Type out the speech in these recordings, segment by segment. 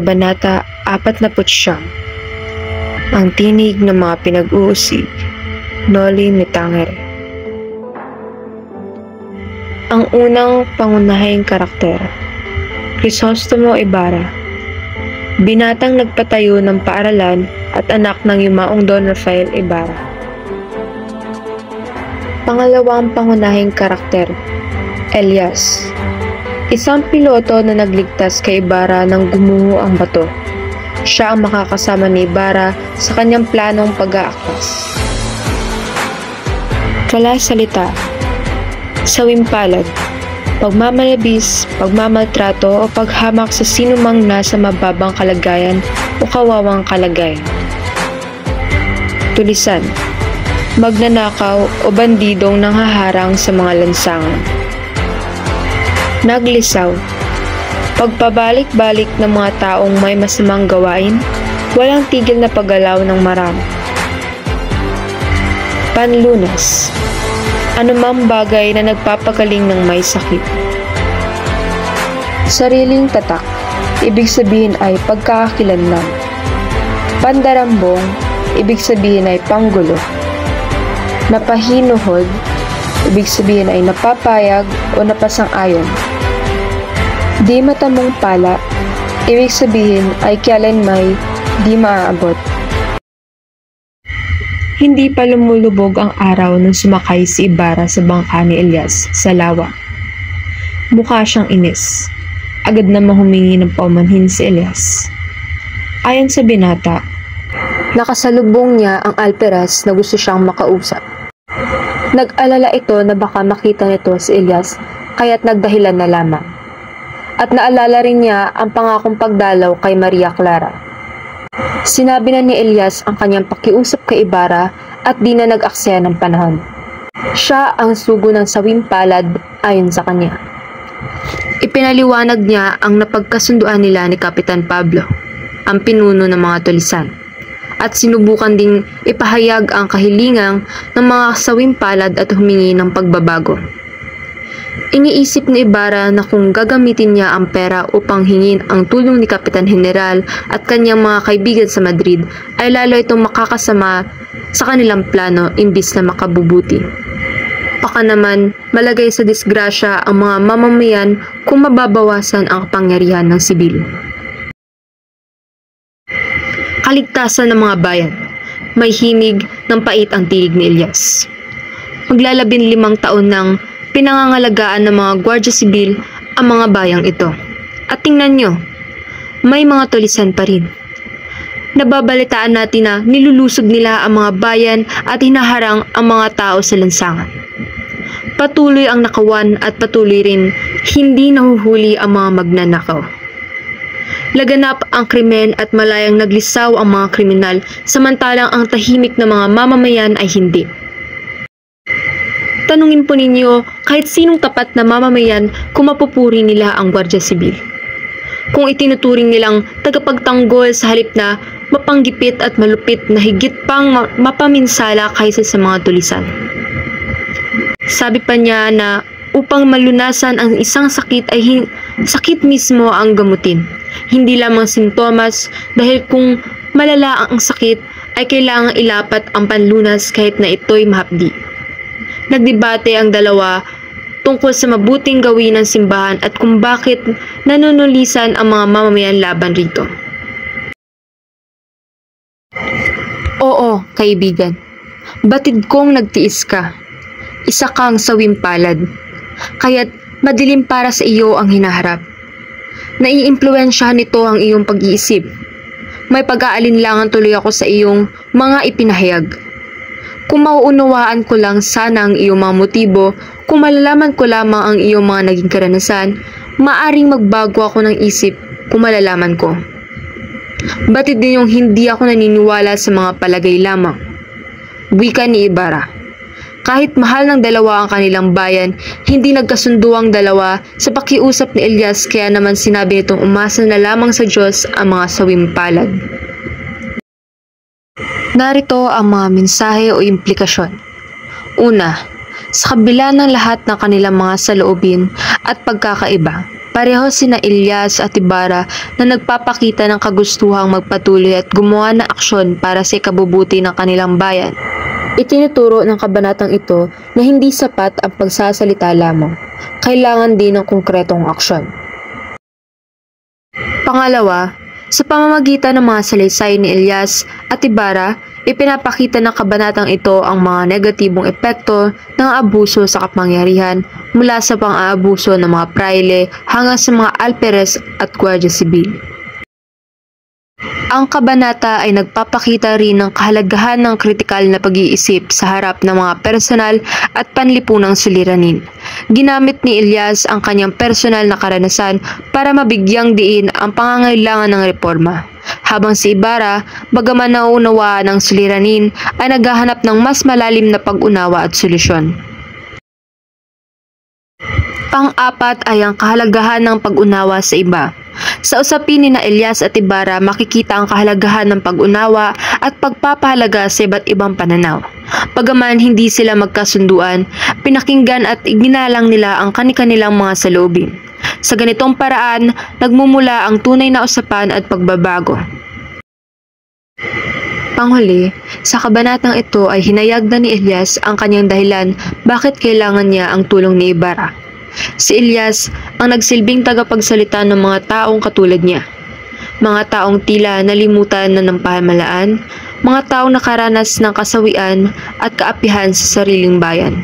Kabanata 49. Ang tinig ng mga pinag-uusig, Noli Me Tangere. Ang unang pangunahing karakter, Crisostomo Ibarra, binatang nagpatayo ng paaralan at anak ng yumaong Don Rafael Ibarra. Pangalawang pangunahing karakter, Elias, isang piloto na nagligtas kay Ibarra nang gumuho ang bato. Siya ang makakasama ni Ibarra sa kanyang planong pag-aakas. Kalasalita, sawimpalad, pagmamalabis, pagmamaltrato o paghamak sa sinumang nasa mababang kalagayan o kawawang kalagayan. Tulisan, magnanakaw o bandidong nanghaharang sa mga lansangan. Naglisaw, pagpabalik-balik ng mga taong may masamang gawain, walang tigil na paggalaw ng marami. Panlunas, anumang bagay na nagpapagaling ng may sakit. Sariling tatak, ibig sabihin ay pagkakakilanlan. Pandarambong, ibig sabihin ay panggulo. Napahinuhod, ibig sabihin ay napapayag o napasang-ayon. Di matamong pala, ibig sabihin ay kailanmay di maaabot. Hindi pa lumulubog ang araw nang sumakay si Ibarra sa bangka ni Elias sa lawa. Mukha siyang inis. Agad na humingi ng paumanhin si Elias. Ayon sa binata, nakasalubong niya ang alperas na gusto siyang makausap. Nag-alala ito na baka makita nito si Elias kaya't nagdahilan na lamang. At naalala rin niya ang pangakong pagdalaw kay Maria Clara. Sinabi na ni Elias ang kanyang pakiusap kay Ibarra at di na nag-aksaya ng panahon. Siya ang sugo ng sawimpalad ayon sa kanya. Ipinaliwanag niya ang napagkasunduan nila ni Kapitan Pablo, ang pinuno ng mga tulisan. At sinubukan ding ipahayag ang kahilingang ng mga sawimpalad at humingi ng pagbabago. Iniisip ni Ibarra na kung gagamitin niya ang pera upang hingin ang tulong ni Kapitan General at kanyang mga kaibigan sa Madrid ay lalo itong makakasama sa kanilang plano imbis na makabubuti. Baka naman malagay sa disgrasya ang mga mamamayan kung mababawasan ang kapangyarihan ng sibil. Kaligtasan ng mga bayan. May himig ng pait ang tinig ni Elias. Maglalabinlimang taon nang pinangangalagaan ng mga Guardia Sibil ang mga bayang ito. At tingnan nyo, may mga tulisan pa rin. Nababalitaan natin na nilulusog nila ang mga bayan at hinaharang ang mga tao sa lansangan. Patuloy ang nakawan at patuloy rin hindi nahuhuli ang mga magnanakaw. Laganap ang krimen at malayang naglisaw ang mga kriminal samantalang ang tahimik na mga mamamayan ay hindi. Tanungin po ninyo kahit sinong tapat na mamamayan kung mapupuri nila ang Guardia Sibil. Kung itinuturing nilang tagapagtanggol sa halip na mapanggipit at malupit na higit pang mapaminsala kaysa sa mga tulisan. Sabi pa niya na upang malunasan ang isang sakit ay sakit mismo ang gamutin. Hindi lamang sintomas dahil kung malala ang sakit ay kailangang ilapat ang panlunas kahit na ito'y mahapdi. Nagdebate ang dalawa tungkol sa mabuting gawin ng simbahan at kung bakit nanunulisan ang mga mamamayan laban rito. Oo, kaibigan. Batid kong nagtiis ka. Isa kang sawimpalad. Kaya't madilim para sa iyo ang hinaharap. Naiimpluwensyahan nito ang iyong pag-iisip. May pag-aalinlangan tuloy ako sa iyong mga ipinahayag. Kung mauunawaan ko lang sana ang iyong mga motibo, kung malalaman ko lamang ang iyong mga naging karanasan, maaring magbago ako ng isip kung malalaman ko. Batid din yung hindi ako naniniwala sa mga palagay lamang. Wika ni Ibarra. Kahit mahal ng dalawa ang kanilang bayan, hindi nagkasundo ang dalawa sa pakiusap ni Elias kaya naman sinabi nitong umasa na lamang sa Diyos ang mga sawimpalad. Narito ang mga mensahe o implikasyon. Una, sa kabila ng lahat ng kanilang mga saloobin at pagkakaiba, Pareho sina Ilyas at Ibarra na nagpapakita ng kagustuhang magpatuloy at gumawa ng aksyon para sa ikabubuti ng kanilang bayan. Itinuturo ng kabanatang ito na hindi sapat ang pagsasalita lamang. Kailangan din ng konkretong aksyon. Pangalawa, sa pamamagitan ng mga salaysay ni Ilyas at Ibarra, ipinapakita ng kabanatang ito ang mga negatibong epekto ng abuso sa kapangyarihan mula sa pang-aabuso ng mga praile hanggang sa mga alperes at gwardiya sibil. Ang kabanata ay nagpapakita rin ng kahalagahan ng kritikal na pag-iisip sa harap ng mga personal at panlipunang suliranin. Ginamit ni Ilyas ang kanyang personal na karanasan para mabigyang diin ang pangangailangan ng reforma. Habang si Ibarra, bagaman nauunawaan ng suliranin, ay naghahanap ng mas malalim na pag-unawa at solusyon. Pang-apat ay ang kahalagahan ng pag-unawa sa iba. Sa usapin ni Ilyas at Ibarra, makikita ang kahalagahan ng pag-unawa at pagpapahalaga sa iba't ibang pananaw. Bagaman hindi sila magkasunduan, pinakinggan at iginalang nila ang kani-kanilang mga saloobin. Sa ganitong paraan, nagmumula ang tunay na usapan at pagbabago. Panghuli, sa kabanatang ito ay hinayag na ni Ilyas ang kanyang dahilan bakit kailangan niya ang tulong ni Ibarra. Si Ilyas ang nagsilbing tagapagsalita ng mga taong katulad niya. Mga taong tila nalimutan na ng pamahalaan, mga taong nakaranas ng kasawian at kaapihan sa sariling bayan.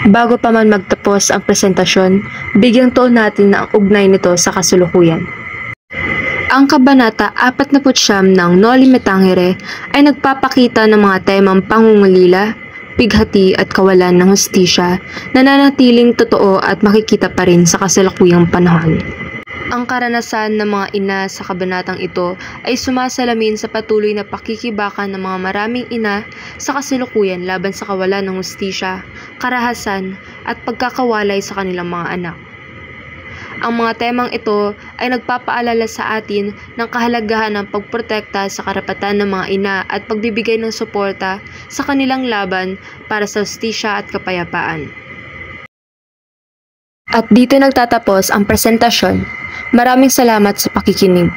Bago pa man magtapos ang presentasyon, bigyang tuon natin na ang ugnay nito sa kasulukuyan. Ang kabanata 49 ng Noli Me Tangere ay nagpapakita ng mga temang pangungulila, pighati at kawalan ng hustisya na nanatiling totoo at makikita pa rin sa kasalukuyang panahon. Ang karanasan ng mga ina sa kabanatang ito ay sumasalamin sa patuloy na pakikibakan ng mga maraming ina sa kasalukuyan laban sa kawalan ng hustisya, karahasan at pagkakawalay sa kanilang mga anak. Ang mga temang ito ay nagpapaalala sa atin ng kahalagahan ng pagprotekta sa karapatan ng mga ina at pagbibigay ng suporta sa kanilang laban para sa hustisya at kapayapaan. At dito nagtatapos ang presentasyon. Maraming salamat sa pakikinig.